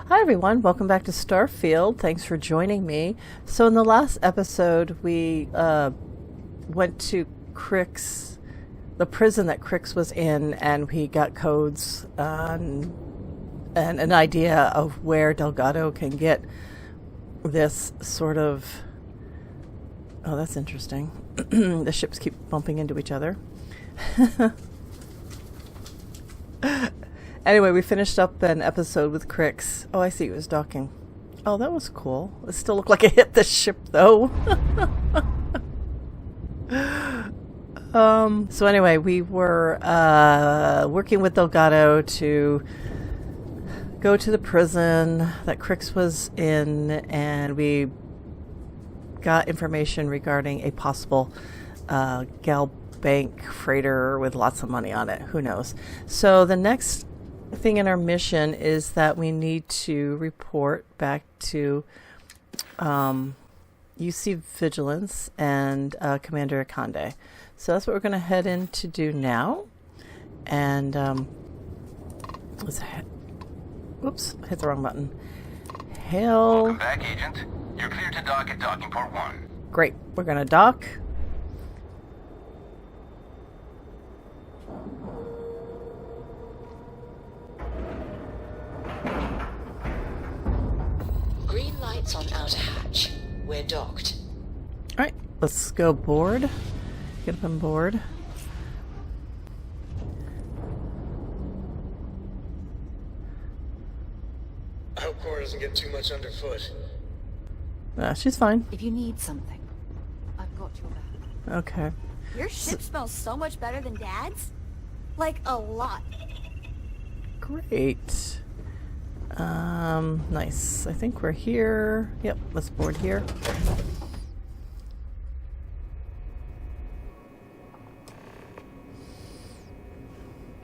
Hi everyone, welcome back to Starfield. Thanks for joining me. So in the last episode, we went to Crick's, the prison that Crick's was in, and we got codes and an idea of where Delgado can get this sort of... Oh, that's interesting. The ships keep bumping into each other. Anyway, we finished up an episode with Crick's. Oh, I see, it was docking. Oh, that was cool. It still looked like it hit the ship, though. So anyway, we were working with Delgado to go to the prison that Crick's was in, and we got information regarding a possible gal bank freighter with lots of money on it. Who knows? So the next thing in our mission is that we need to report back to UC Vigilance and Commander Akande. So that's what we're going to head in to do now. And whoops, hit the wrong button. Hail. Welcome back, Agent. You're clear to dock at docking port 1. Great. We're going to dock. Green lights on outer hatch. We're docked. All right, let's go board. Get up on board. I hope Cora doesn't get too much underfoot. She's fine. If you need something, I've got your back. Okay. Your ship smells so much better than Dad's? Like, a lot. Great. Nice. I think we're here. Yep, let's board here.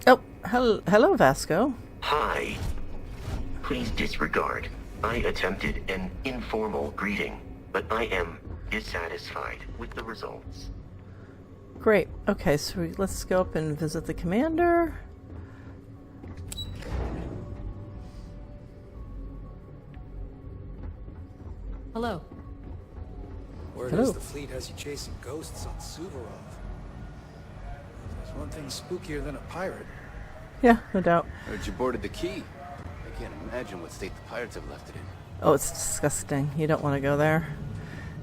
Oh, hello, Vasco. Hi. Please disregard. I attempted an informal greeting, but I am dissatisfied with the results. Great. Okay, so let's go up and visit the commander. Hello. Word Hello. is the fleet has you chasing ghosts on Suvorov. There's one thing spookier than a pirate. Yeah, no doubt. Heard you boarded the key. I can't imagine what state the pirates have left it in. Oh, it's disgusting. You don't want to go there.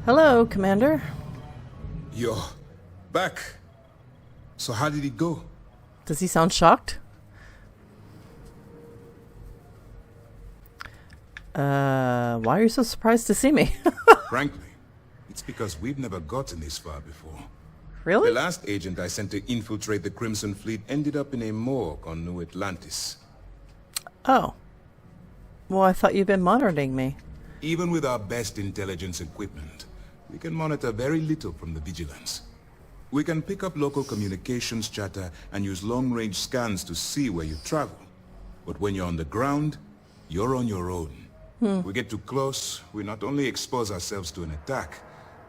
Hello, Commander. You're back. So how did it go? Does he sound shocked? Why are you so surprised to see me? Frankly, it's because we've never gotten this far before. Really? The last agent I sent to infiltrate the Crimson Fleet ended up in a morgue on New Atlantis. Oh. Well, I thought you'd been monitoring me. Even with our best intelligence equipment, we can monitor very little from the Vigilance. We can pick up local communications chatter and use long-range scans to see where you travel. But when you're on the ground, you're on your own. We get too close, we not only expose ourselves to an attack,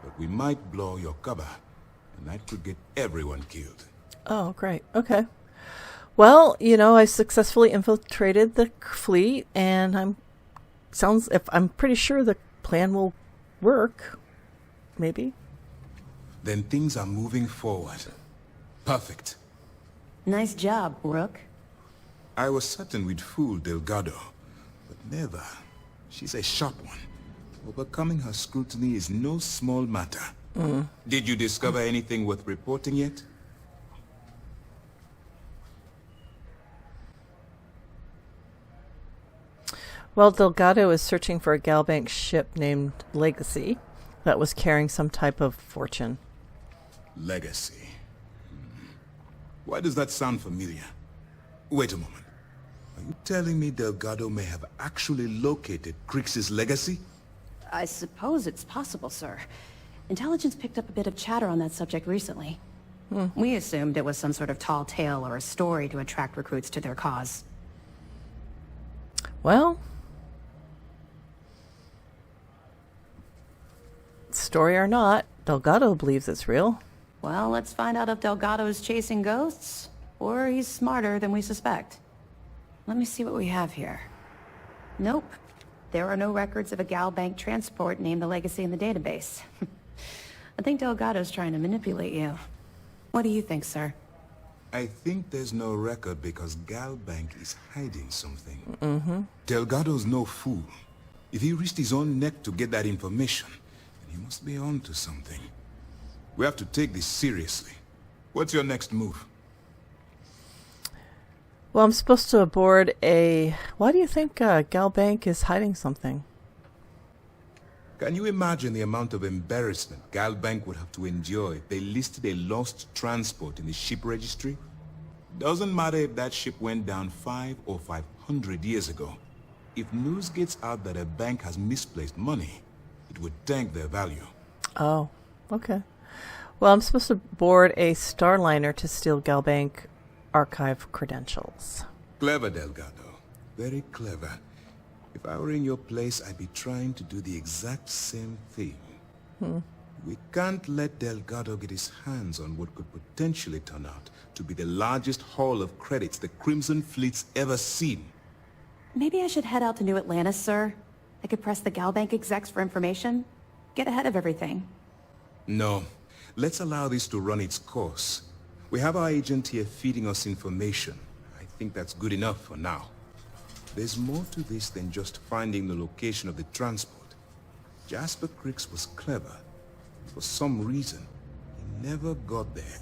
but we might blow your cover. And that could get everyone killed. Oh, great. Okay. Well, you know, I successfully infiltrated the fleet, and I'm pretty sure the plan will work. Maybe. Then things are moving forward. Perfect. Nice job, Rook. I was certain we'd fool Delgado, but never. She's a sharp one. Overcoming her scrutiny is no small matter. Did you discover anything worth reporting yet? Well, Delgado is searching for a Galbank ship named Legacy that was carrying some type of fortune. Legacy. Why does that sound familiar? Wait a moment. Are you telling me Delgado may have actually located Crix's legacy? I suppose it's possible, sir. Intelligence picked up a bit of chatter on that subject recently. We assumed it was some sort of tall tale or a story to attract recruits to their cause. Well, story or not, Delgado believes it's real. Well, let's find out if Delgado's chasing ghosts, or he's smarter than we suspect. Let me see what we have here. Nope. there are no records of a Gal Bank transport named the Legacy in the database. I think Delgado's trying to manipulate you. What do you think, sir? I think there's no record because Gal Bank is hiding something. Delgado's no fool. If he risked his own neck to get that information, then he must be on to something. We have to take this seriously. What's your next move? Well, I'm supposed to board a... Why do you think Gal Bank is hiding something? Can you imagine the amount of embarrassment Gal Bank would have to endure if they listed a lost transport in the ship registry? Doesn't matter if that ship went down 5 or 500 years ago. If news gets out that a bank has misplaced money, it would tank their value. Oh, okay. Well, I'm supposed to board a Starliner to steal Gal Bank archive credentials. Clever, Delgado. Very clever. If I were in your place, I'd be trying to do the exact same thing. We can't let Delgado get his hands on what could potentially turn out to be the largest haul of credits the Crimson Fleet's ever seen. Maybe I should head out to New Atlantis, sir. I could press the Gal Bank execs for information. Get ahead of everything. No. Let's allow this to run its course. We have our agent here feeding us information. I think that's good enough for now. There's more to this than just finding the location of the transport. Jasper Cricks was clever. For some reason, he never got there.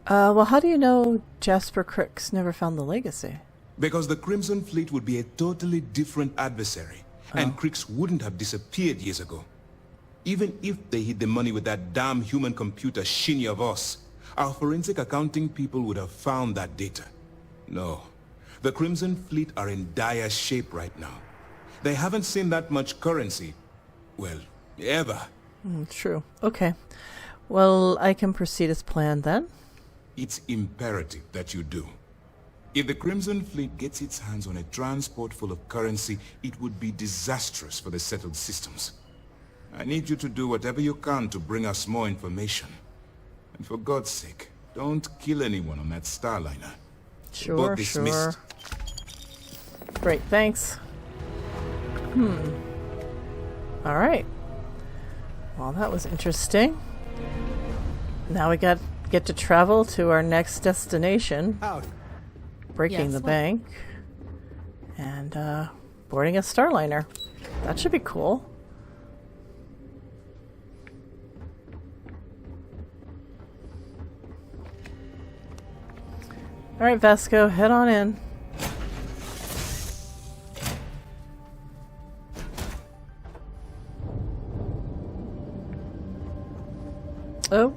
Well, how do you know Jasper Cricks never found the legacy? Because the Crimson Fleet would be a totally different adversary, and Cricks wouldn't have disappeared years ago. Even if they hid the money with that damn human computer Shinny of us, our forensic accounting people would have found that data. No. The Crimson Fleet are in dire shape right now. They haven't seen that much currency, well, ever. True. Okay. Well, I can proceed as planned then. It's imperative that you do. If the Crimson Fleet gets its hands on a transport full of currency, it would be disastrous for the settled systems. I need you to do whatever you can to bring us more information. And for God's sake, don't kill anyone on that Starliner. Sure, Both dismissed. sure. Great, thanks. All right. Well, that was interesting. Now we get to travel to our next destination. Howdy. Breaking the bank. And boarding a Starliner. That should be cool. All right, Vasco, head on in. Oh,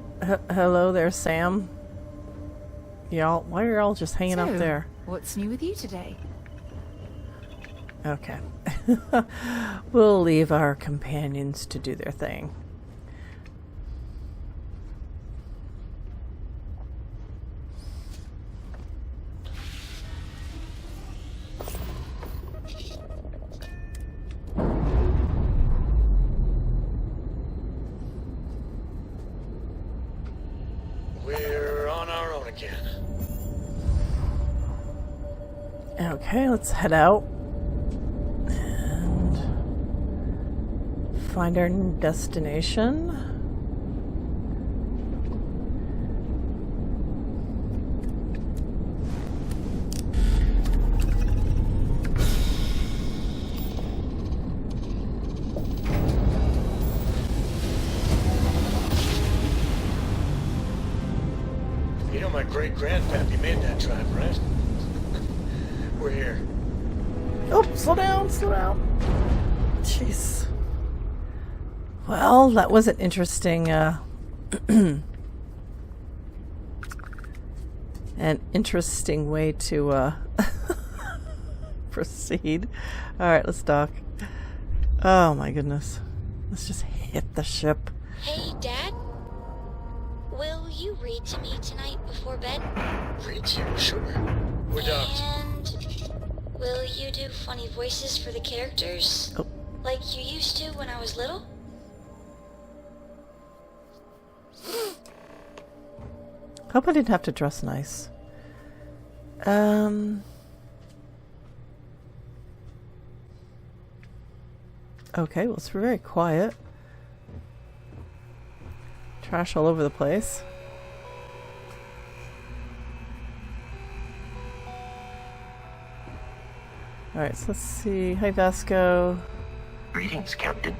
hello there, Sam. Y'all, why are y'all just hanging up there? What's new with you today? Okay. We'll leave our companions to do their thing. We're on our own again. Okay, let's head out and find our destination. You know my great-grandpappy made that drive, right? We're here. Oh, slow down, slow down. Jeez. Well, that was an interesting, an interesting way to, proceed. Alright, let's dock. Oh my goodness. Let's just hit the ship. Hey, Dad. Will you read to me tonight before bed? Read to you? Sure. We're docked. And will you do funny voices for the characters? Oh. Like you used to when I was little? Hope I didn't have to dress nice. Okay, well, it's very quiet. Trash all over the place. Alright, so let's see. Hi, Vasco. Greetings, Captain.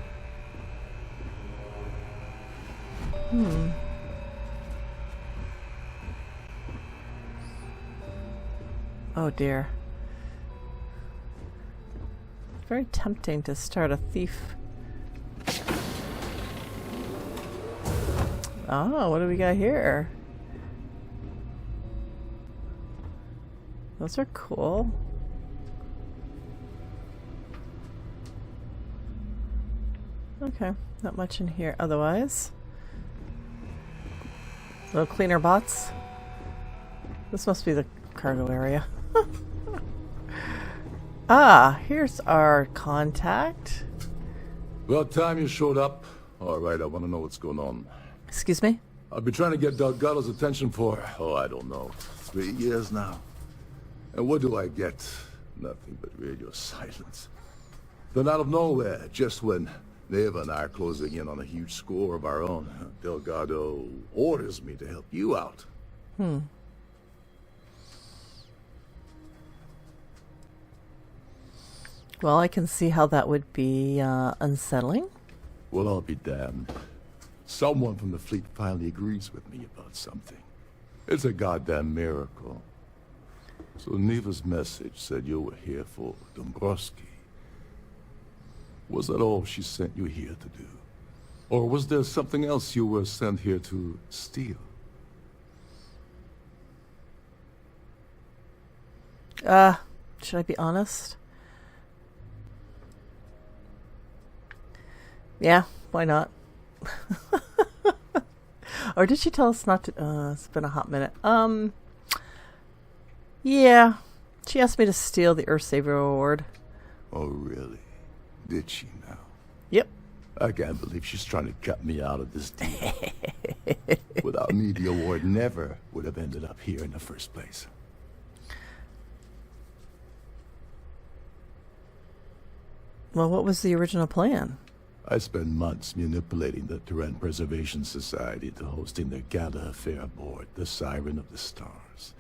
Oh dear. Very tempting to start a thief. Oh, what do we got here? Those are cool. Okay, not much in here otherwise. Little cleaner bots. This must be the cargo area. Ah, here's our contact. About time you showed up. All right, I want to know what's going on. Excuse me? I've been trying to get Delgado's attention for, I don't know, 3 years now. And what do I get? Nothing but radio silence. Then out of nowhere, just when Neva and I are closing in on a huge score of our own, Delgado orders me to help you out. Well, I can see how that would be unsettling. Well, I'll be damned. Someone from the fleet finally agrees with me about something. It's a goddamn miracle. So Neva's message said you were here for Dombrowski. Was that all she sent you here to do? Or was there something else you were sent here to steal? Should I be honest? Yeah, why not? Or did she tell us not to? It's been a hot minute. Yeah. She asked me to steal the Earth Savior Award. Oh, really? Did she now? Yep. I can't believe she's trying to cut me out of this deal. Without me, the award never would have ended up here in the first place. Well, what was the original plan? I spent months manipulating the Terran Preservation Society into hosting their gala affair aboard the Siren of the Stars.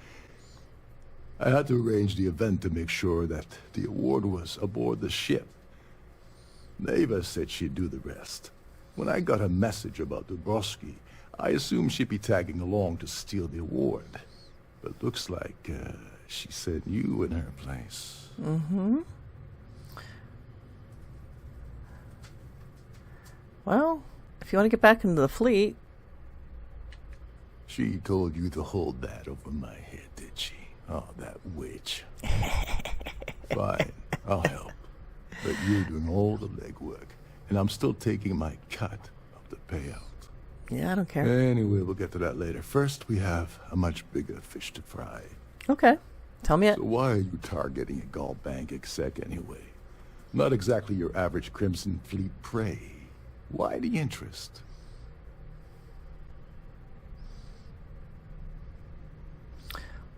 I had to arrange the event to make sure that the award was aboard the ship. Neva said she'd do the rest. When I got a message about Dubrovsky, I assumed she'd be tagging along to steal the award. But looks like she sent you in her place. Mm-hmm. Well, if you want to get back into the fleet... She told you to hold that over my head, did she? Oh, that witch. Fine, I'll help. But you're doing all the legwork, and I'm still taking my cut of the payout. Yeah, I don't care. Anyway, we'll get to that later. First, we have a much bigger fish to fry. Okay. Tell me it. So why are you targeting a Gall Bank exec anyway? Not exactly your average Crimson Fleet prey. Why the interest?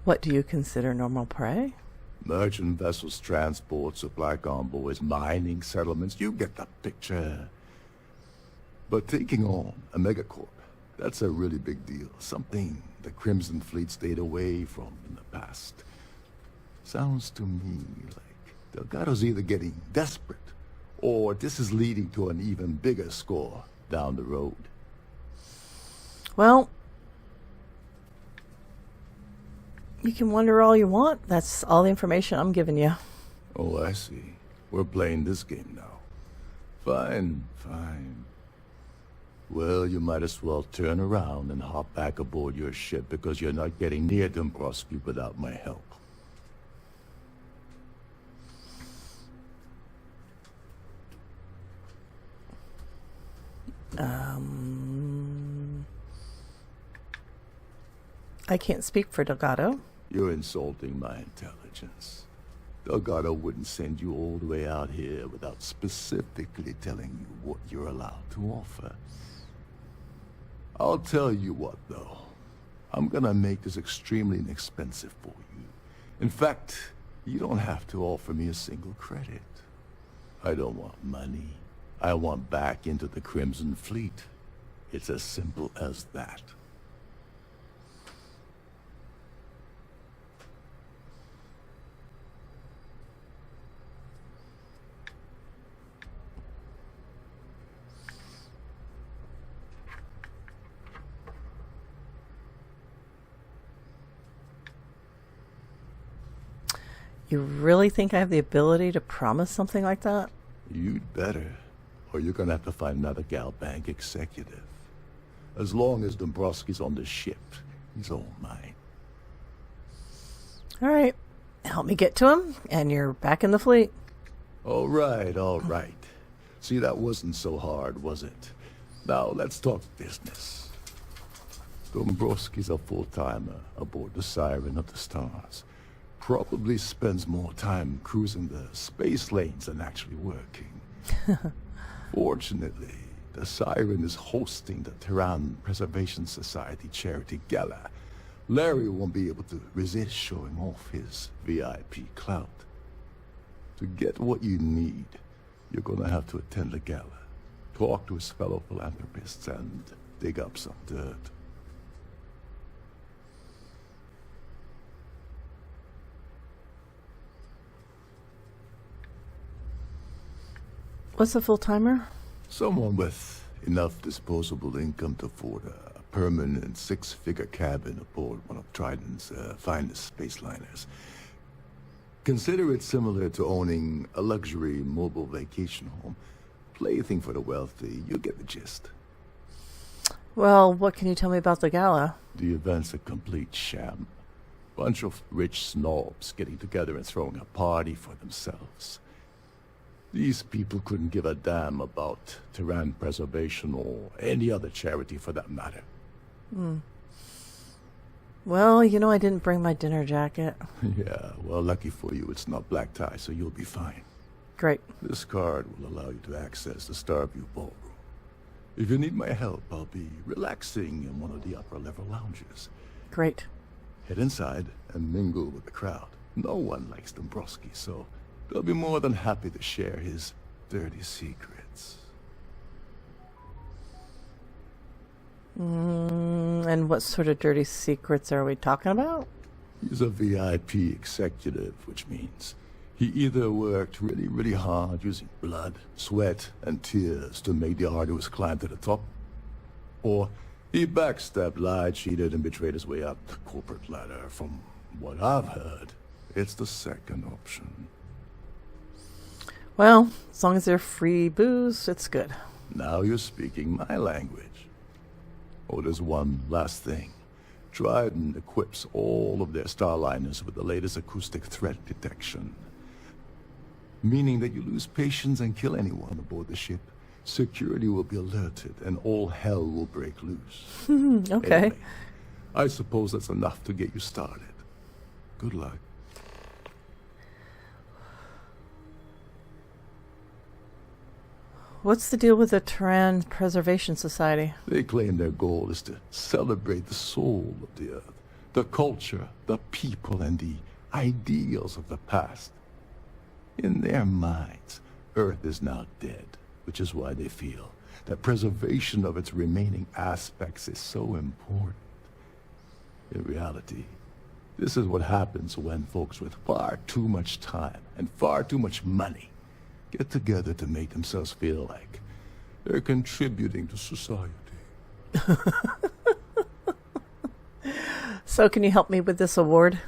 What do you consider normal prey? Merchant vessels, transport, supply convoys, mining settlements, you get the picture. But taking on a megacorp, that's a really big deal. Something the Crimson Fleet stayed away from in the past. Sounds to me like Delgado's either getting desperate, or this is leading to an even bigger score down the road. Well, you can wonder all you want. That's all the information I'm giving you. Oh, I see. We're playing this game now. Fine, fine. Well, you might as well turn around and hop back aboard your ship because you're not getting near Dombrowski without my help. I can't speak for Delgado. You're insulting my intelligence. Delgado wouldn't send you all the way out here without specifically telling you what you're allowed to offer. I'll tell you what, though. I'm gonna make this extremely inexpensive for you. In fact, you don't have to offer me a single credit. I don't want money. I want back into the Crimson Fleet. It's as simple as that. You really think I have the ability to promise something like that? You'd better, or you're gonna have to find another Gal Bank executive. As long as Dombrowski's on the ship, he's all mine. All right. Help me get to him, and you're back in the fleet. All right, all right. See, that wasn't so hard, was it? Now, let's talk business. Dombrowski's a full-timer aboard the Siren of the Stars. Probably spends more time cruising the space lanes than actually working. Fortunately, the Siren is hosting the Terran Preservation Society charity gala. Larry won't be able to resist showing off his VIP clout. To get what you need, you're gonna have to attend the gala, talk to his fellow philanthropists, and dig up some dirt. What's a full-timer? Someone with enough disposable income to afford a permanent six-figure cabin aboard one of Trident's finest space liners. Consider it similar to owning a luxury mobile vacation home. Plaything for the wealthy, you get the gist. Well, what can you tell me about the gala? The event's a complete sham. Bunch of rich snobs getting together and throwing a party for themselves. These people couldn't give a damn about Terran preservation or any other charity for that matter. Well, you know I didn't bring my dinner jacket. Yeah, well, lucky for you, it's not black tie, so you'll be fine. Great. This card will allow you to access the Starfield ballroom. If you need my help, I'll be relaxing in one of the upper-level lounges. Great. Head inside and mingle with the crowd. No one likes Dombrowski, so they'll be more than happy to share his dirty secrets. And what sort of dirty secrets are we talking about? He's a VIP executive, which means he either worked really, really hard using blood, sweat, and tears to make the arduous climb to the top, or he backstabbed, lied, cheated, and betrayed his way up the corporate ladder. From what I've heard, it's the second option. Well, as long as they're free booze, it's good. Now you're speaking my language. Oh, there's one last thing. Trident equips all of their starliners with the latest acoustic threat detection. Meaning that you lose patience and kill anyone aboard the ship, security will be alerted and all hell will break loose. Okay. Anyway, I suppose that's enough to get you started. Good luck. What's the deal with the Terran Preservation Society? They claim their goal is to celebrate the soul of the Earth, the culture, the people, and the ideals of the past. In their minds, Earth is now dead, which is why they feel that preservation of its remaining aspects is so important. In reality, this is what happens when folks with far too much time and far too much money get together to make themselves feel like they're contributing to society. So can you help me with this award?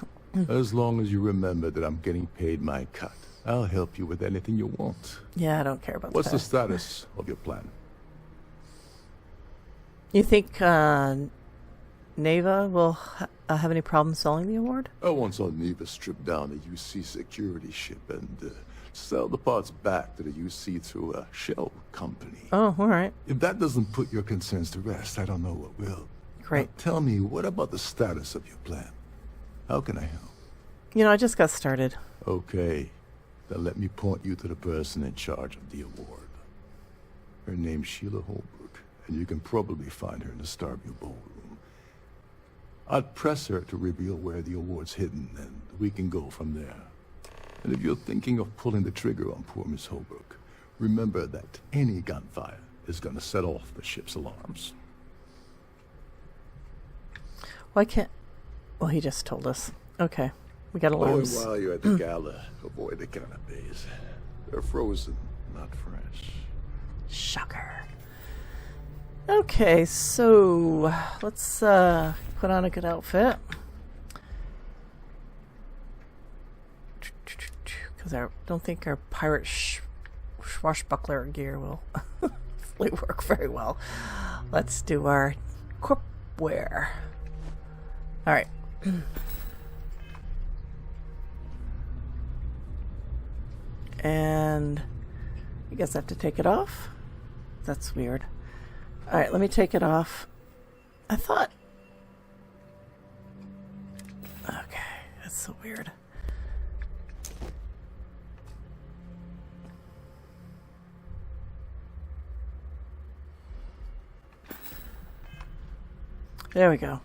As long as you remember that I'm getting paid my cut, I'll help you with anything you want. Yeah, I don't care about What's that. the status of your plan? You think Neva will have any problem selling the award? I once saw Neva strip down a UC security ship and sell the parts back to the UC through a shell company. Oh, all right. If that doesn't put your concerns to rest, I don't know what will. Great. Now, tell me, what about the status of your plan? How can I help? You know, I just got started. Okay. Then let me point you to the person in charge of the award. Her name's Sheila Holbrook, and you can probably find her in the Starfield ballroom. I'd press her to reveal where the award's hidden, and we can go from there. And if you're thinking of pulling the trigger on poor Miss Holbrook, remember that any gunfire is gonna set off the ship's alarms. Why can't... Well, he just told us. Okay. We got alarms. Oh, and while you're at the gala, avoid the canapes. They're frozen, not fresh. Shocker. Okay, so let's put on a good outfit. Because I don't think our pirate swashbuckler gear will really work very well. Let's do our corp wear. Alright. And I guess I have to take it off. That's weird. Alright, let me take it off. I thought... Okay, that's so weird. There we go.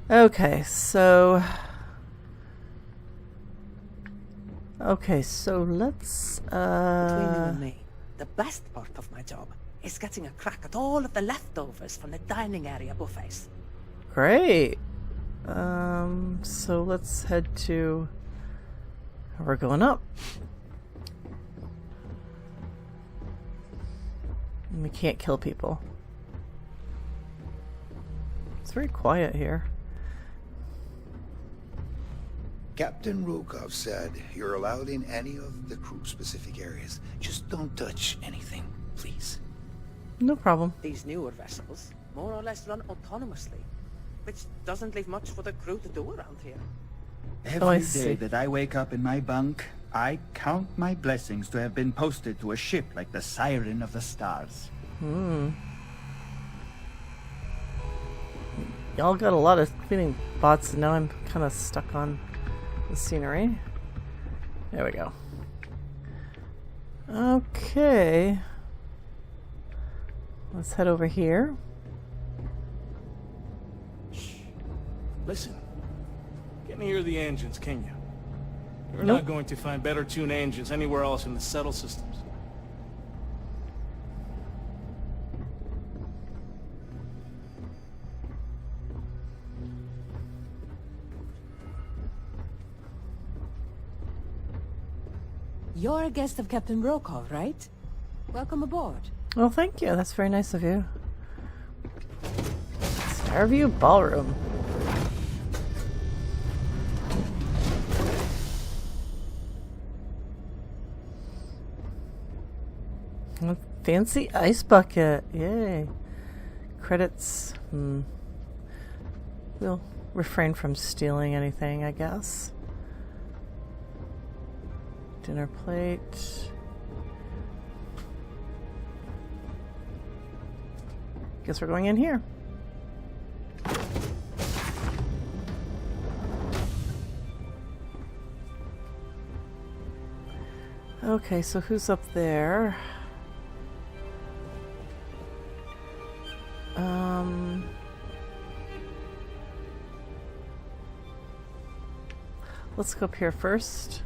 Okay, so... Okay, so let's, Between you and me, the best part of my job is getting a crack at all of the leftovers from the dining area buffets. Great. So let's head to... We're going up. We can't kill people. It's very quiet here. Captain Rokov said you're allowed in any of the crew-specific areas. Just don't touch anything, please. No problem. These newer vessels more or less run autonomously, which doesn't leave much for the crew to do around here. Every day that I wake up in my bunk, I count my blessings to have been posted to a ship like the Siren of the Stars. Y'all got a lot of cleaning bots, and now I'm kind of stuck on the scenery. There we go. Okay. Let's head over here. Shh. Listen. Can't hear the engines, can you? You're Nope. not going to find better tuned engines anywhere else in the settled systems. You're a guest of Captain Rokov, right? Welcome aboard. Well, thank you. That's very nice of you. Starview Ballroom. A fancy ice bucket. Yay. Credits. We'll refrain from stealing anything, I guess. Dinner plate. Guess we're going in here. Okay, so who's up there? Let's go up here first.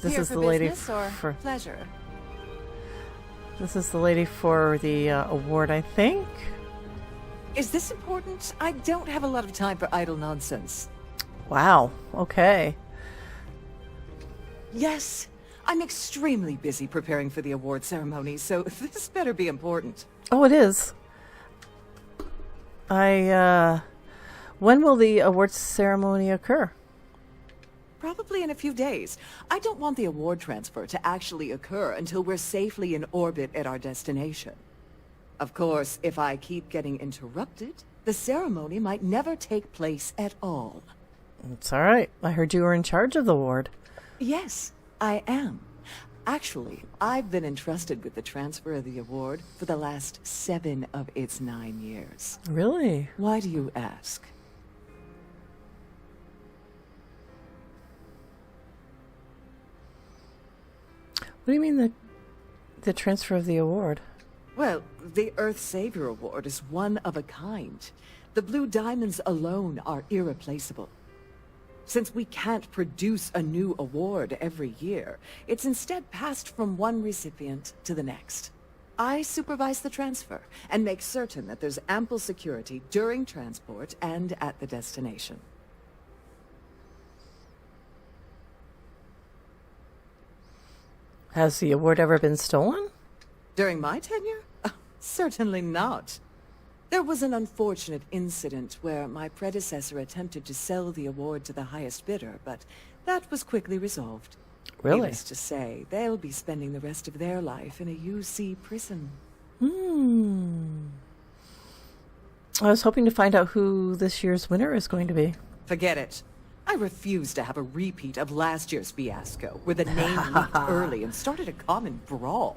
This Here is for the lady business or for pleasure. This is the lady for the award, I think. Is this important? I don't have a lot of time for idle nonsense. Wow. Okay. Yes, I'm extremely busy preparing for the award ceremony, so this better be important. Oh, it is. When will the awards ceremony occur? Probably in a few days. I don't want the award transfer to actually occur until we're safely in orbit at our destination. Of course, if I keep getting interrupted, the ceremony might never take place at all. It's all right. I heard you were in charge of the award. Yes, I am. Actually, I've been entrusted with the transfer of the award for the last 7 of its 9 years. Really? Why do you ask? What do you mean the transfer of the award? Well, the Earth Savior Award is one of a kind. The Blue Diamonds alone are irreplaceable. Since we can't produce a new award every year, it's instead passed from one recipient to the next. I supervise the transfer and make certain that there's ample security during transport and at the destination. Has the award ever been stolen? During my tenure? Certainly not. There was an unfortunate incident where my predecessor attempted to sell the award to the highest bidder, but that was quickly resolved. Really? Needless to say, they'll be spending the rest of their life in a UC prison. I was hoping to find out who this year's winner is going to be. Forget it. I refuse to have a repeat of last year's fiasco, where the name leaked early and started a common brawl.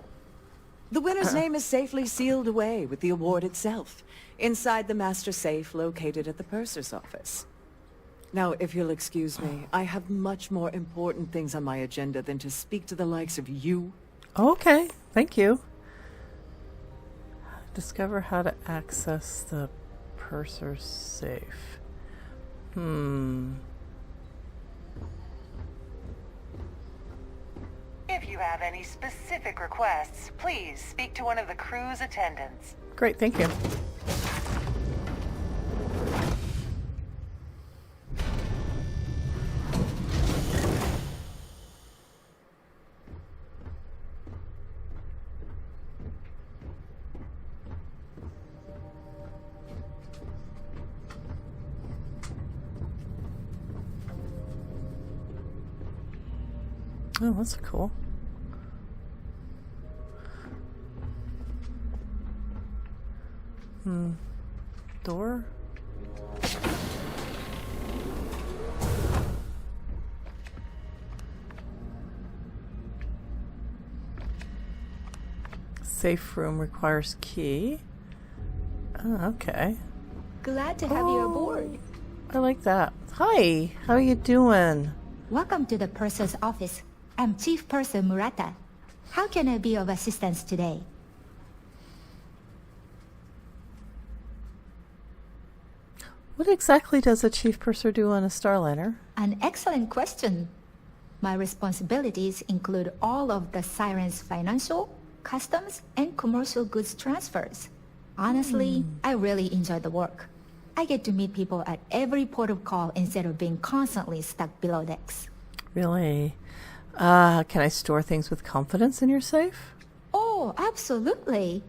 The winner's name is safely sealed away with the award itself, inside the master safe located at the purser's office. Now, if you'll excuse me, I have much more important things on my agenda than to speak to the likes of you. Okay, thank you. Discover how to access the purser's safe. If you have any specific requests, please speak to one of the crew's attendants. Great, thank you. Oh, that's cool. Door? Safe room requires key. Oh, okay. Glad to have you aboard. I like that. Hi, how are you doing? Welcome to the purser's office. I'm Chief Purser Murata. How can I be of assistance today? What exactly does a chief purser do on a Starliner? An excellent question. My responsibilities include all of the Siren's financial, customs, and commercial goods transfers. Honestly, I really enjoy the work. I get to meet people at every port of call instead of being constantly stuck below decks. Really? Can I store things with confidence in your safe? Oh, absolutely.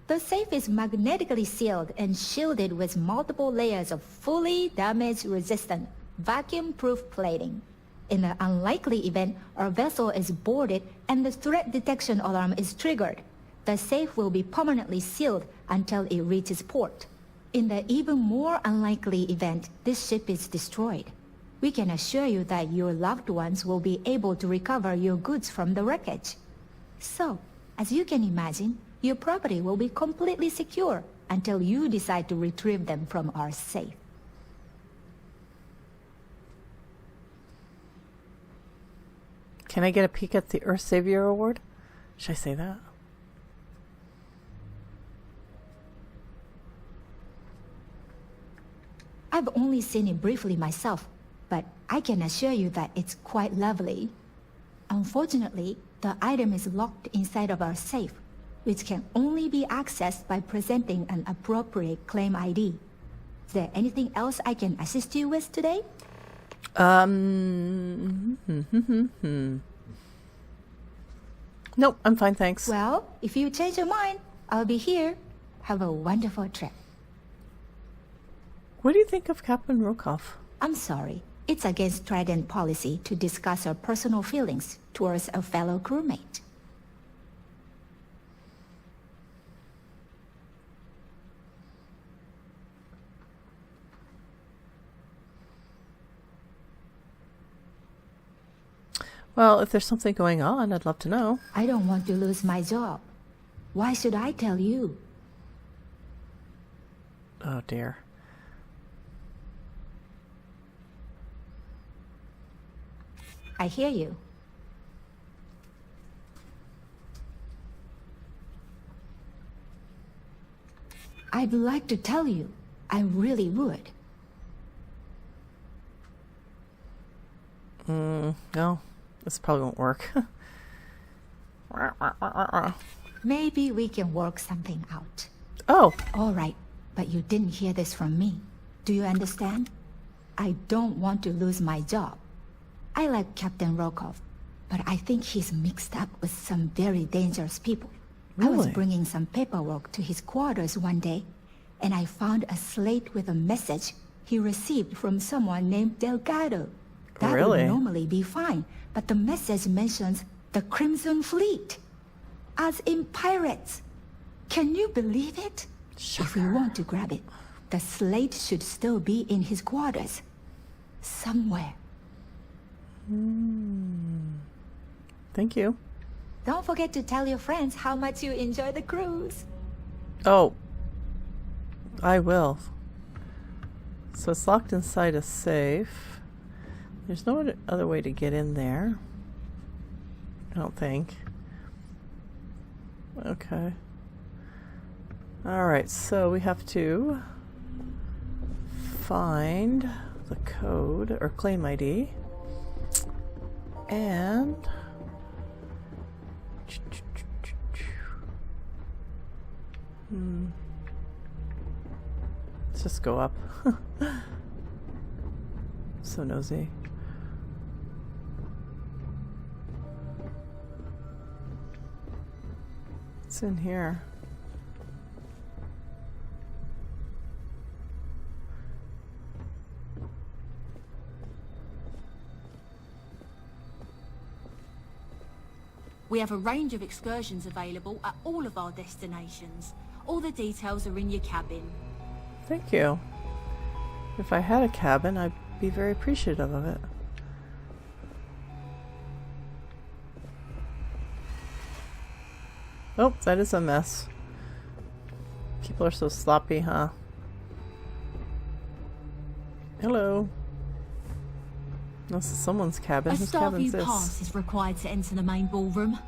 The safe is magnetically sealed and shielded with multiple layers of fully damage-resistant, vacuum-proof plating. In the unlikely event our vessel is boarded and the threat detection alarm is triggered, the safe will be permanently sealed until it reaches port. In the even more unlikely event this ship is destroyed, we can assure you that your loved ones will be able to recover your goods from the wreckage. So, as you can imagine, your property will be completely secure until you decide to retrieve them from our safe. Can I get a peek at the Earth Savior Award? Should I say that? I've only seen it briefly myself, but I can assure you that it's quite lovely. Unfortunately, the item is locked inside of our safe, which can only be accessed by presenting an appropriate claim ID. Is there anything else I can assist you with today? Nope, I'm fine, thanks. Well, if you change your mind, I'll be here. Have a wonderful trip. What do you think of Captain Rokoff? I'm sorry. It's against Trident policy to discuss our personal feelings towards a fellow crewmate. Well, if there's something going on, I'd love to know. I don't want to lose my job. Why should I tell you? Oh, dear. I hear you. I'd like to tell you. I really would. No, this probably won't work. Maybe we can work something out. Oh. All right, but you didn't hear this from me. Do you understand? I don't want to lose my job. I like Captain Rokov, but I think he's mixed up with some very dangerous people. I was Really? bringing some paperwork to his quarters one day, and I found a slate with a message he received from someone named Delgado. That Really? would normally be fine, but the message mentions the Crimson Fleet, as in pirates. Can you believe it? If we want to grab it, the slate should still be in his quarters. Somewhere. Thank you. Don't forget to tell your friends how much you enjoy the cruise. Oh. I will. So it's locked inside a safe. There's no other way to get in there. I don't think. Okay. Alright, so we have to find the code or claim ID and let's just go up. So nosy. What's in here? We have a range of excursions available at all of our destinations. All the details are in your cabin. Thank you. If I had a cabin, I'd be very appreciative of it. Oh, that is a mess. People are so sloppy, huh? Hello. This is someone's cabin. A Whose cabin is Starview this? pass is required to enter the main ballroom.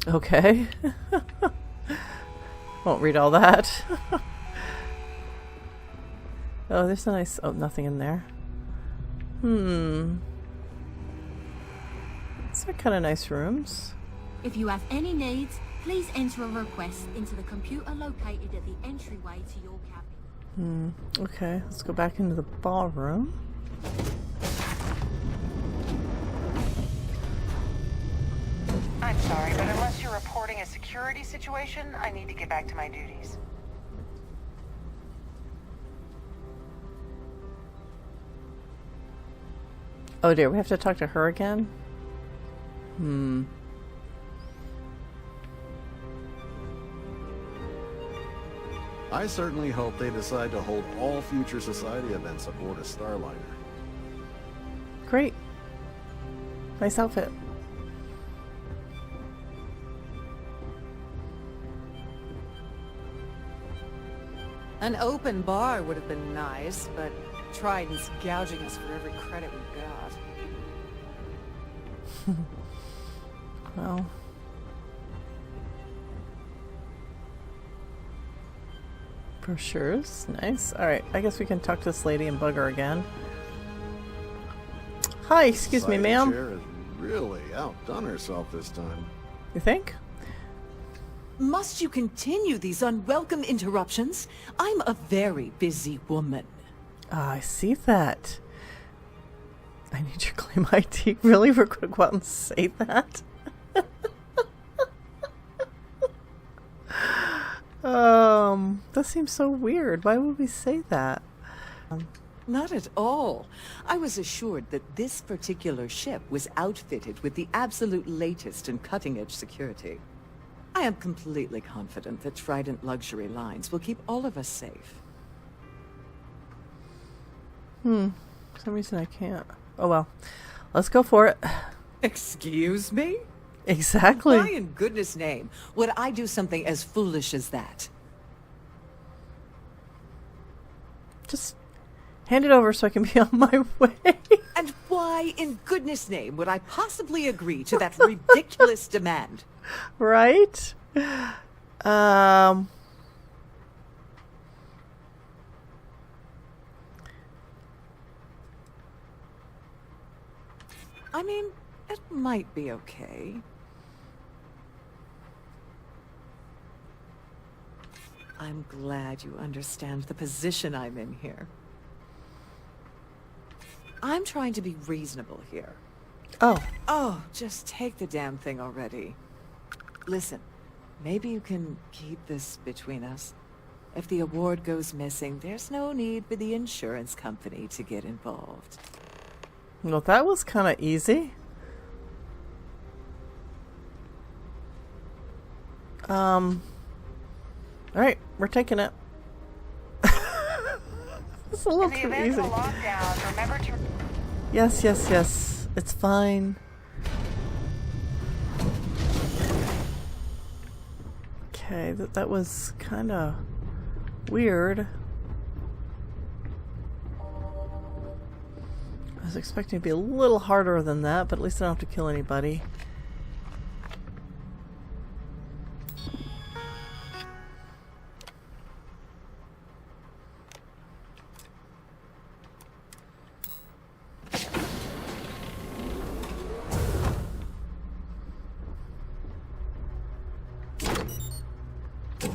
Okay. Won't read all that. Oh, there's a nice... Oh, nothing in there. These are kind of nice rooms. If you have any needs, please enter a request into the computer located at the entryway to your cabin. Okay, let's go back into the ballroom. I'm sorry, but unless you're reporting a security situation, I need to get back to my duties. Oh dear, we have to talk to her again? I certainly hope they decide to hold all future society events aboard a Starliner. Great. Nice outfit. An open bar would have been nice, but Trident's gouging us for every credit we've got. Well. Brochures. Nice. Alright, I guess we can talk to this lady and bug her again. Hi, excuse me, ma'am. Chair has really outdone herself this time. You think? Must you continue these unwelcome interruptions? I'm a very busy woman. I see that. I need your claim ID. Really? We're going to go out and say that? That seems so weird. Why would we say that? Not at all. I was assured that this particular ship was outfitted with the absolute latest in cutting-edge security. I am completely confident that Trident Luxury Lines will keep all of us safe. For some reason I can't. Oh well. Let's go for it. Excuse me? Exactly. Why in goodness name would I do something as foolish as that? Just Hand it over so I can be on my way. And why, in goodness name, would I possibly agree to that ridiculous demand? Right? I mean, it might be okay. I'm glad you understand the position I'm in here. I'm trying to be reasonable here. Oh. Oh, just take the damn thing already. Listen, maybe you can keep this between us. If the award goes missing, there's no need for the insurance company to get involved. Well, that was kind of easy. Alright, we're taking it. It's a little too easy. Yes, yes, yes. It's fine. Okay, that was kind of weird. I was expecting it to be a little harder than that, but at least I don't have to kill anybody.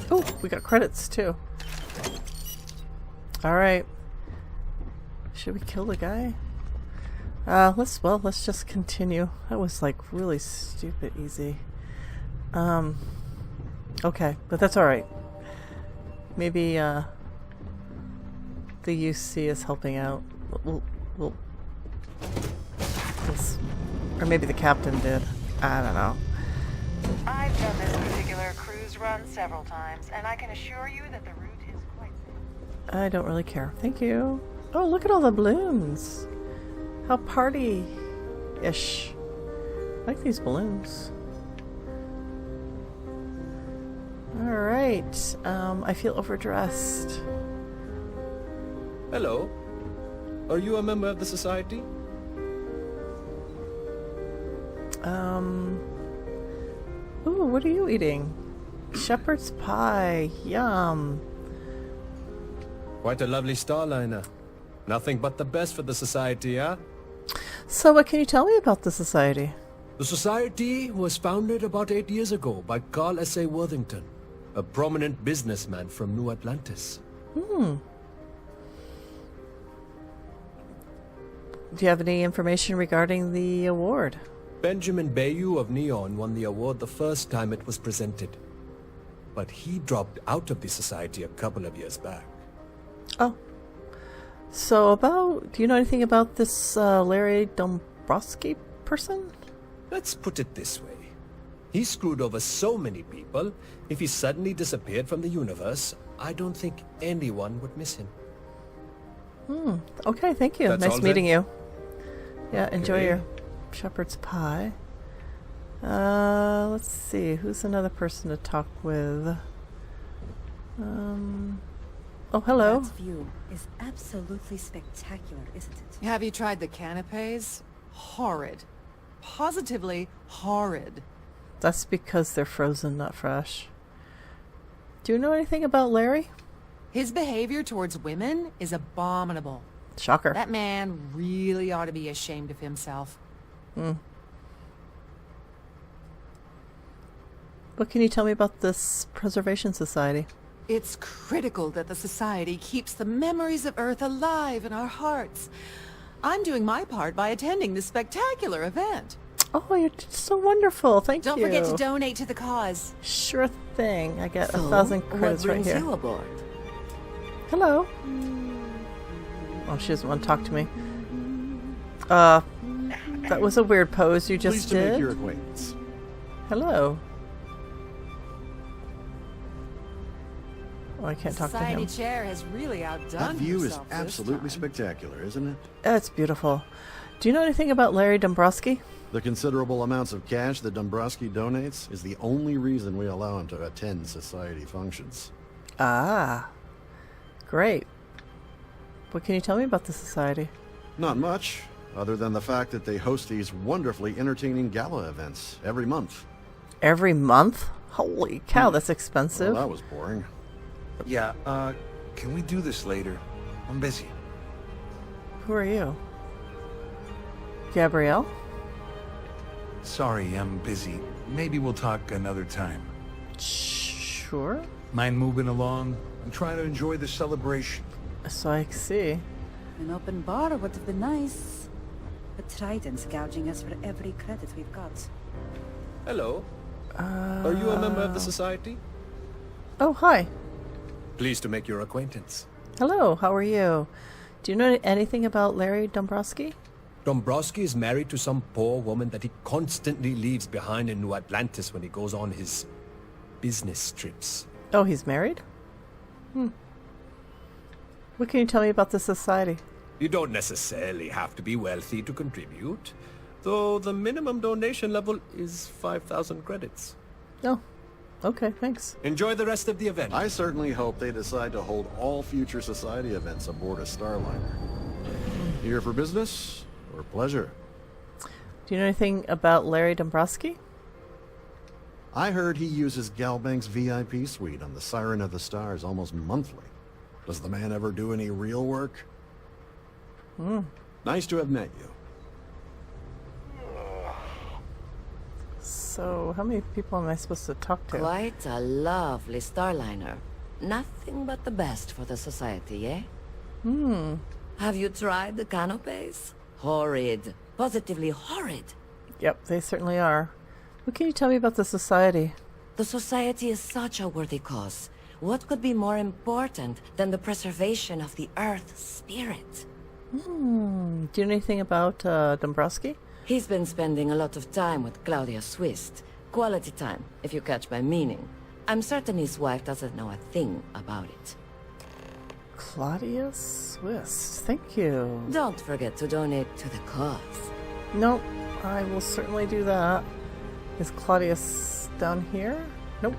Oh, we got credits too. Alright. Should we kill the guy? Let's just continue. That was like really stupid easy. Okay, but that's alright. Maybe, the UC is helping out. We'll or maybe the captain did. I don't know. I've done this particular cruise run several times, and I can assure you that the route is quite safe. I don't really care. Thank you. Oh, look at all the balloons. How party-ish. I like these balloons. Alright. I feel overdressed. Hello. Are you a member of the society? Ooh, what are you eating? Shepherd's pie. Yum. Quite a lovely starliner. Nothing but the best for the society, huh? So what can you tell me about the society? The society was founded about 8 years ago by Carl S.A. Worthington, a prominent businessman from New Atlantis. Do you have any information regarding the award? Benjamin Bayou of Neon won the award the first time it was presented. But he dropped out of the society a couple of years back. Oh. So do you know anything about this Larry Dombrowski person? Let's put it this way. He screwed over so many people, if he suddenly disappeared from the universe, I don't think anyone would miss him. Okay, thank you. That's nice all meeting then? you. Yeah, enjoy your shepherd's pie. Let's see. Who's another person to talk with? Oh, hello. That view is absolutely spectacular, isn't it? Have you tried the canapes? Horrid. Positively horrid. That's because they're frozen, not fresh. Do you know anything about Larry? His behavior towards women is abominable. Shocker. That man really ought to be ashamed of himself. What can you tell me about this Preservation Society? It's critical that the Society keeps the memories of Earth alive in our hearts. I'm doing my part by attending this spectacular event. Oh, you're so wonderful. Thank you. Don't forget to donate to the cause. Sure thing. I get So, 1,000 credits what right brings here. you aboard? Hello. Oh, she doesn't want to talk to me. That was a weird pose you just Pleased to did. make your acquaintance. Hello. Oh, I can't The talk to Society him. chair has really outdone That view is herself this absolutely time. spectacular, isn't it? That's beautiful. Do you know anything about Larry Dombrowski? The considerable amounts of cash that Dombrowski donates is the only reason we allow him to attend society functions. Ah. Great. What can you tell me about the Society? Not much, other than the fact that they host these wonderfully entertaining gala events every month. Every month? Holy cow, that's expensive. Well, that was boring. Yeah, can we do this later? I'm busy. Who are you? Gabrielle? Sorry, I'm busy. Maybe we'll talk another time. Sure. Mind moving along? I'm trying to enjoy the celebration. So I see. An open bar would have been nice. But Trident's gouging us for every credit we've got. Hello. Are you a member of the Society? Oh, hi. Pleased to make your acquaintance. Hello, how are you? Do you know anything about Larry Dombrowski? Dombrowski is married to some poor woman that he constantly leaves behind in New Atlantis when he goes on his business trips. Oh, he's married? What can you tell me about the Society? You don't necessarily have to be wealthy to contribute, though the minimum donation level is 5,000 credits. Oh, okay, thanks. Enjoy the rest of the event. I certainly hope they decide to hold all future Society events aboard a Starliner. Here for business or pleasure? Do you know anything about Larry Dombrowski? I heard he uses Galbank's VIP suite on the Siren of the Stars almost monthly. Does the man ever do any real work? Nice to have met you. So, how many people am I supposed to talk to? Quite a lovely Starliner. Nothing but the best for the Society, eh? Have you tried the canopies? Horrid. Positively horrid. Yep, they certainly are. What can you tell me about the Society? The Society is such a worthy cause. What could be more important than the preservation of the Earth's spirit? Do you know anything about Dombrowski? He's been spending a lot of time with Claudia Swist. Quality time, if you catch my meaning. I'm certain his wife doesn't know a thing about it. Claudia Swiss. Thank you. Don't forget to donate to the cause. Nope, I will certainly do that. Is Claudius down here? Nope.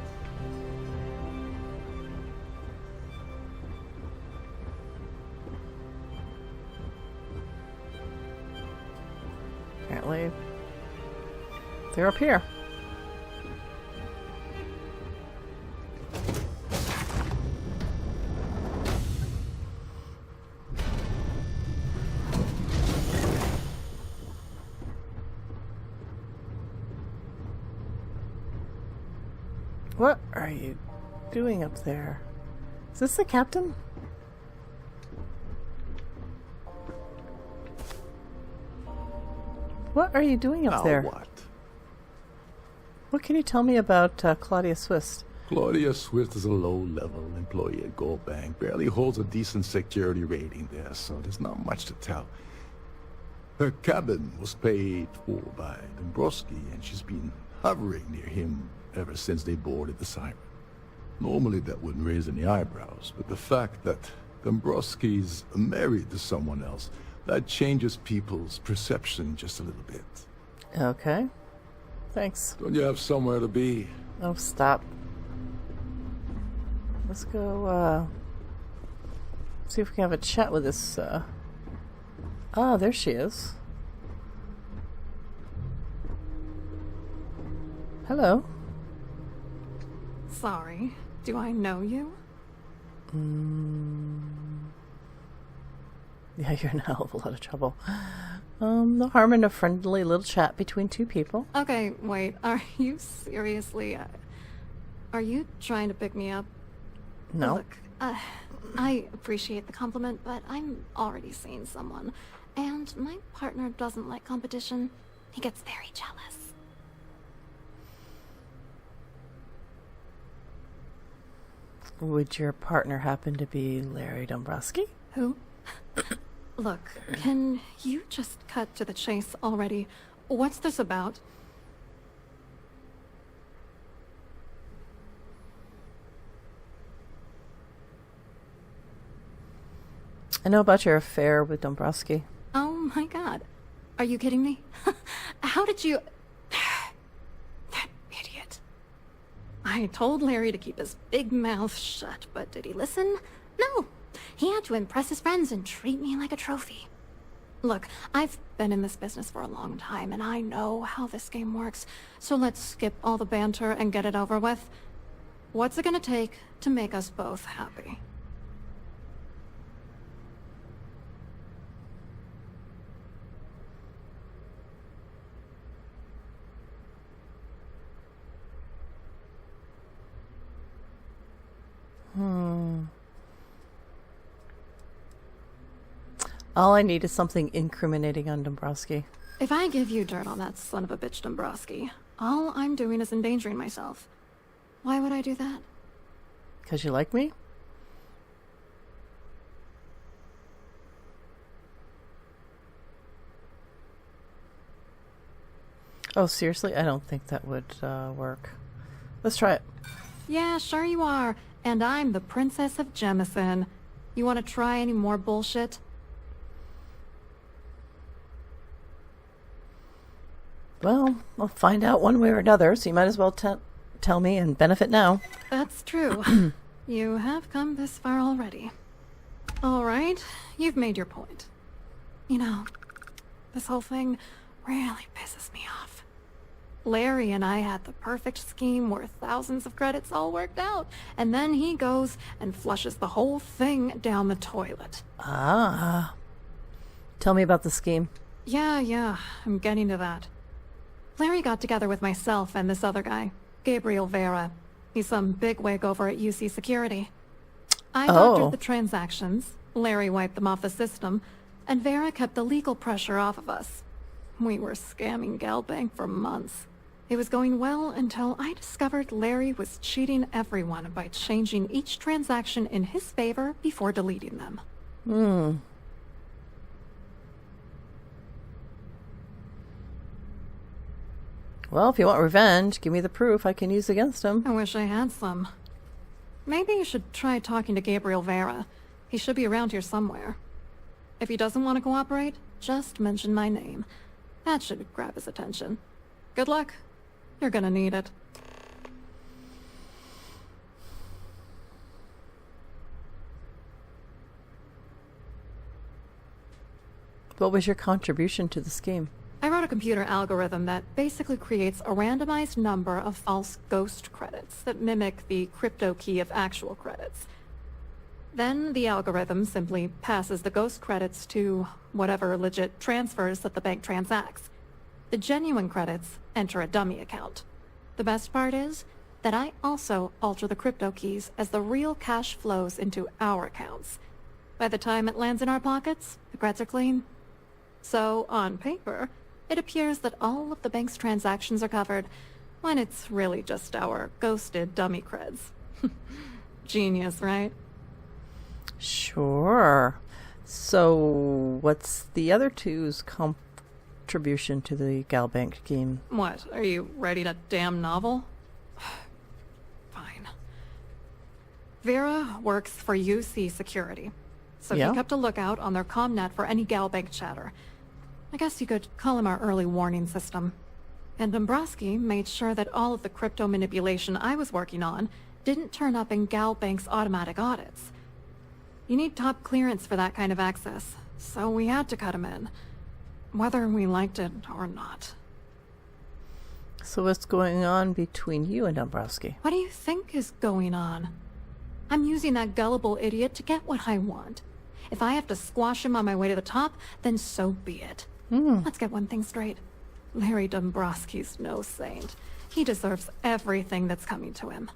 Apparently, they're up here. What are you doing up there? Is this the captain? What are you doing up there? What? What can you tell me about Claudia Swist? Claudia Swift is a low-level employee at Gold Bank. Barely holds a decent security rating there, so there's not much to tell. Her cabin was paid for by Dombrowski, and she's been hovering near him ever since they boarded the Siren. Normally that wouldn't raise any eyebrows, but the fact that Dombrowski's married to someone else, that changes people's perception just a little bit. Okay. Thanks. Don't you have somewhere to be? Oh, stop. Let's go, see if we can have a chat with this, Ah, there she is. Hello. Sorry. Do I know you? Yeah, you're in a hell of a lot of trouble. No harm in a friendly little chat between two people. Okay, wait. Are you seriously... are you trying to pick me up? No. Look, I appreciate the compliment, but I'm already seeing someone. And my partner doesn't like competition. He gets very jealous. Would your partner happen to be Larry Dombrowski? Who? Look, can you just cut to the chase already? What's this about? I know about your affair with Dombrowski. Oh my god. Are you kidding me? How did you... That idiot. I told Larry to keep his big mouth shut, but did he listen? No. He had to impress his friends and treat me like a trophy. Look, I've been in this business for a long time, and I know how this game works, so let's skip all the banter and get it over with. What's it gonna take to make us both happy? All I need is something incriminating on Dombrowski. If I give you dirt on that son of a bitch Dombrowski, all I'm doing is endangering myself. Why would I do that? Because you like me? Oh, seriously? I don't think that would work. Let's try it. Yeah, sure you are. And I'm the Princess of Jemison. You want to try any more bullshit? Well, I'll find out one way or another, so you might as well tell me and benefit now. That's true. You have come this far already. All right, you've made your point. You know, this whole thing really pisses me off. Larry and I had the perfect scheme worth thousands of credits all worked out, and then he goes and flushes the whole thing down the toilet. Ah. Tell me about the scheme. Yeah, I'm getting to that. Larry got together with myself and this other guy, Gabriel Vera. He's some bigwig over at UC Security. I doctored the transactions, Larry wiped them off the system, and Vera kept the legal pressure off of us. We were scamming GalBank for months. It was going well until I discovered Larry was cheating everyone by changing each transaction in his favor before deleting them. Well, if you want revenge, give me the proof I can use against him. I wish I had some. Maybe you should try talking to Gabriel Vera. He should be around here somewhere. If he doesn't want to cooperate, just mention my name. That should grab his attention. Good luck. You're gonna need it. What was your contribution to the scheme? I wrote a computer algorithm that basically creates a randomized number of false ghost credits that mimic the crypto key of actual credits. Then the algorithm simply passes the ghost credits to whatever legit transfers that the bank transacts. The genuine credits enter a dummy account. The best part is that I also alter the crypto keys as the real cash flows into our accounts. By the time it lands in our pockets, the creds are clean. So, on paper, it appears that all of the bank's transactions are covered, when it's really just our ghosted dummy creds. Genius, right? Sure. So, what's the other two's contribution to the GalBank scheme? What, are you writing a damn novel? Fine. Vera works for UC Security, so he kept a lookout on their comnet for any GalBank chatter. I guess you could call him our early warning system. And Dombrowski made sure that all of the crypto manipulation I was working on didn't turn up in GalBank's automatic audits. You need top clearance for that kind of access, so we had to cut him in, whether we liked it or not. So what's going on between you and Dombrowski? What do you think is going on? I'm using that gullible idiot to get what I want. If I have to squash him on my way to the top, then so be it. Let's get one thing straight. Larry Dombrowski's no saint. He deserves everything that's coming to him.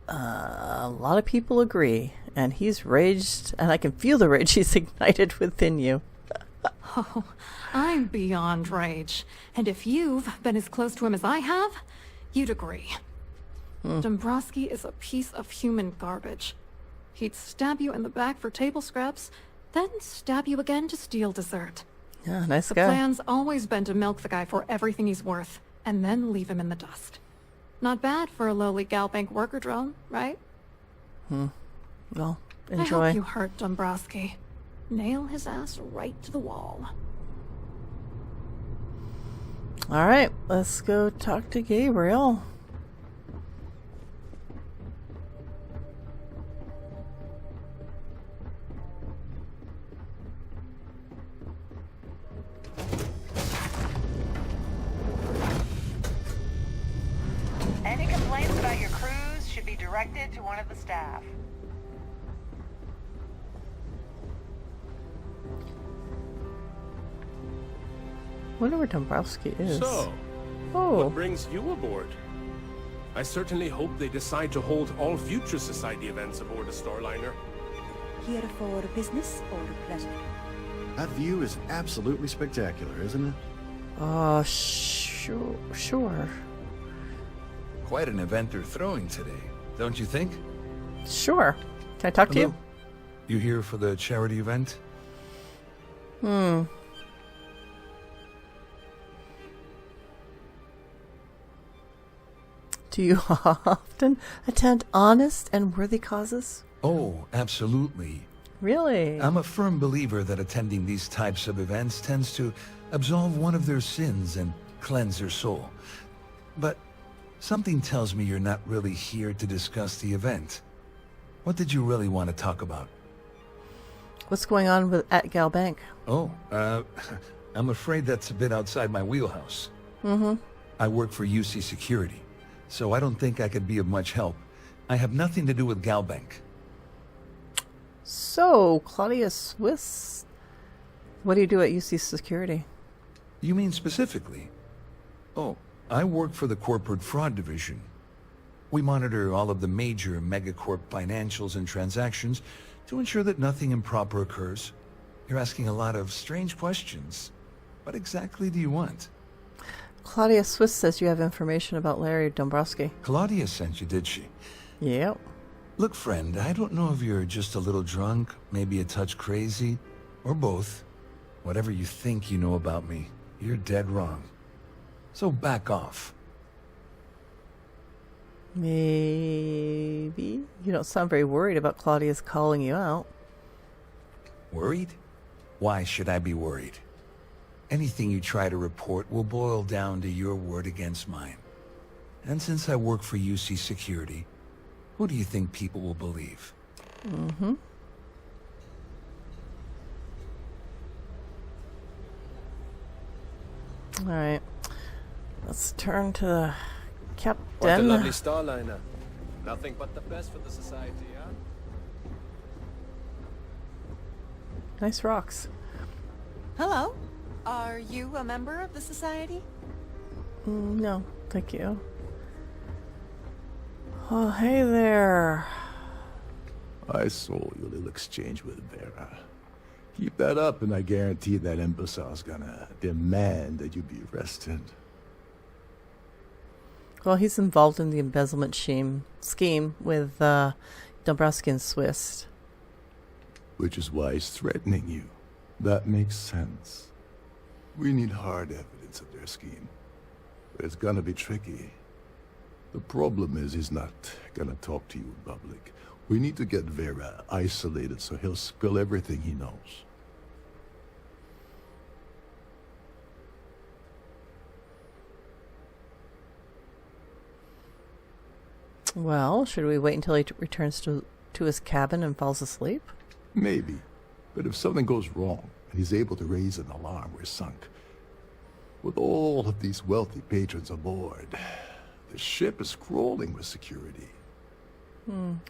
A lot of people agree, and he's raged, and I can feel the rage he's ignited within you. Oh, I'm beyond rage. And if you've been as close to him as I have, you'd agree. Dombrowski is a piece of human garbage. He'd stab you in the back for table scraps, then stab you again to steal dessert. Yeah, nice The guy. plan's always been to milk the guy for everything he's worth, and then leave him in the dust. Not bad for a lowly GalBank worker drone, right? Well, I enjoy. hope you hurt Dombrowski. Nail his ass right to the wall. All right, let's go talk to Gabriel. directed to one of the staff. Wonder where Dombrowski is. So, what brings you aboard? I certainly hope they decide to hold all future Society events aboard a Starliner. Here for business or pleasure? That view is absolutely spectacular, isn't it? Sure. Quite an event they're throwing today, don't you think? Sure. Can I talk to you? You here for the charity event? Do you often attend honest and worthy causes? Oh, absolutely. Really? I'm a firm believer that attending these types of events tends to absolve one of their sins and cleanse their soul. But something tells me you're not really here to discuss the event. What did you really want to talk about? What's going on at Gal Bank? Oh, I'm afraid that's a bit outside my wheelhouse. I work for UC Security, so I don't think I could be of much help. I have nothing to do with Galbank. So, Claudia Swiss, what do you do at UC Security? You mean specifically? Oh, I work for the Corporate Fraud Division. We monitor all of the major megacorp financials and transactions to ensure that nothing improper occurs. You're asking a lot of strange questions. What exactly do you want? Claudia Swiss says you have information about Larry Dombrowski. Claudia sent you, did she? Yep. Look, friend, I don't know if you're just a little drunk, maybe a touch crazy, or both. Whatever you think you know about me, you're dead wrong. So back off. Maybe. You don't sound very worried about Claudia's calling you out. Worried? Why should I be worried? Anything you try to report will boil down to your word against mine. And since I work for UC Security, who do you think people will believe? All right. Let's turn to the captain. What a lovely Starliner. Nothing but the best for the Society, huh? Nice rocks. Hello. Are you a member of the Society? No, thank you. Oh, hey there. I saw your little exchange with Vera. Keep that up and I guarantee that imbecile's gonna demand that you be arrested. Well, he's involved in the embezzlement scheme with Dombrowski and Swiss. Which is why he's threatening you. That makes sense. We need hard evidence of their scheme. But it's gonna be tricky. The problem is he's not gonna talk to you in public. We need to get Vera isolated so he'll spill everything he knows. Well, should we wait until he returns to his cabin and falls asleep? Maybe. But if something goes wrong and he's able to raise an alarm, we're sunk. With all of these wealthy patrons aboard, the ship is crawling with security.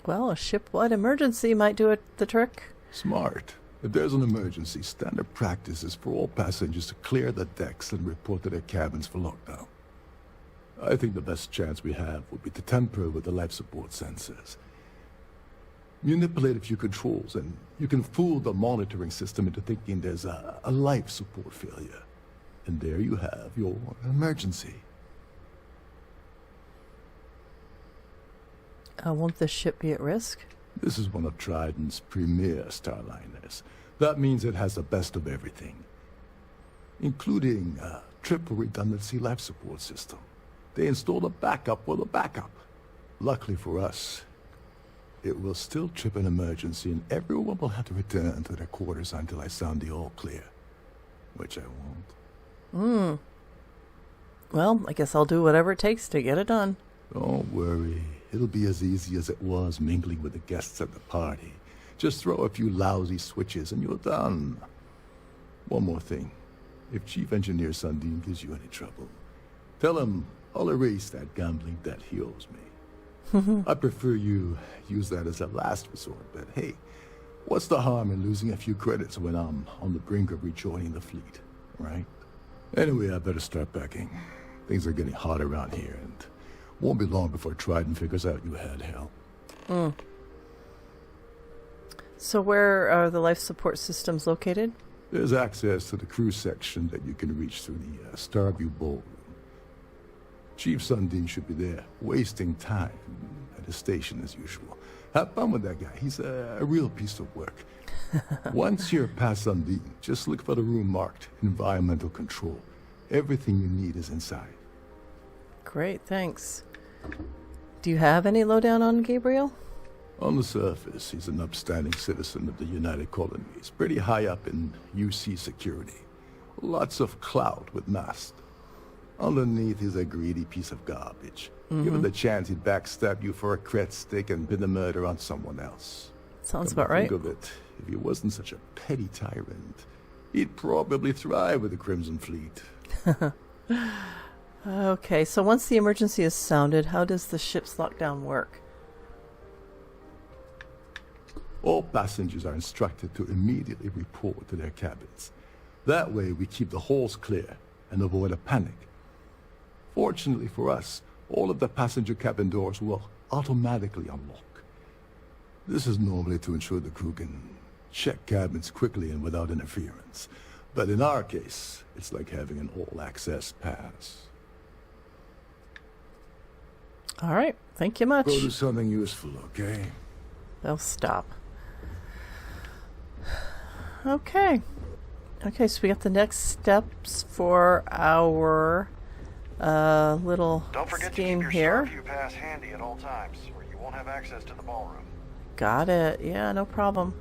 Well, a ship-wide emergency might do the trick. Smart. If there's an emergency, standard practice is for all passengers to clear the decks and report to their cabins for lockdown. I think the best chance we have would be to tamper with the life support sensors. Manipulate a few controls, and you can fool the monitoring system into thinking there's a life support failure. And there you have your emergency. Won't the ship be at risk? This is one of Trident's premier Starliners. That means it has the best of everything, including a triple redundancy life support system. They installed a backup with a backup. Luckily for us, it will still trip an emergency and everyone will have to return to their quarters until I sound the all clear. Which I won't. Well, I guess I'll do whatever it takes to get it done. Don't worry. It'll be as easy as it was mingling with the guests at the party. Just throw a few lousy switches and you're done. One more thing. If Chief Engineer Sundin gives you any trouble, tell him I'll erase that gambling debt he owes me. I prefer you use that as a last resort, but hey, what's the harm in losing a few credits when I'm on the brink of rejoining the fleet, right? Anyway, I better start packing. Things are getting hot around here, and won't be long before Trident figures out you had hell. So where are the life support systems located? There's access to the crew section that you can reach through the Starfield ballroom. Chief Sundin should be there, wasting time at the station as usual. Have fun with that guy. He's a real piece of work. Once you're past Sundin, just look for the room marked Environmental Control. Everything you need is inside. Great, thanks. Do you have any lowdown on Gabriel? On the surface, he's an upstanding citizen of the United Colonies, pretty high up in UC security. Lots of clout with Mast. Underneath, he's a greedy piece of garbage. Given the chance, he'd backstab you for a cret stick and pin the murder on someone else. Sounds Come about to right. think of it, if he wasn't such a petty tyrant, he'd probably thrive with the Crimson Fleet. Okay, so once the emergency is sounded, how does the ship's lockdown work? All passengers are instructed to immediately report to their cabins. That way, we keep the halls clear and avoid a panic. Fortunately for us, all of the passenger cabin doors will automatically unlock. This is normally to ensure the crew can check cabins quickly and without interference. But in our case, it's like having an all-access pass. All right, thank you much. Go do something useful, okay? They'll stop. Okay. Okay, so we got the next steps for our little Don't forget scheme to keep here. your Starview pass handy at all times, or you won't have access to the ballroom. Got it. Yeah, no problem.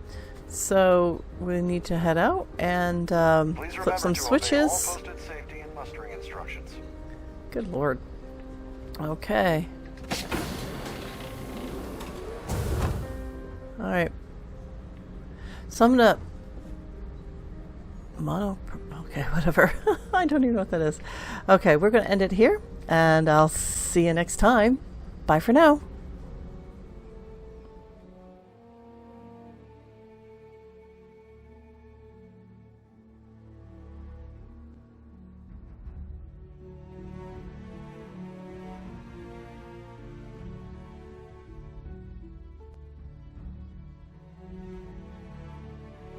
So we need to head out and flip some switches. All posted safety and mustering instructions. Good lord. Okay. All right. So I'm gonna okay, whatever. I don't even know what that is. Okay, we're gonna end it here, and I'll see you next time. Bye for now.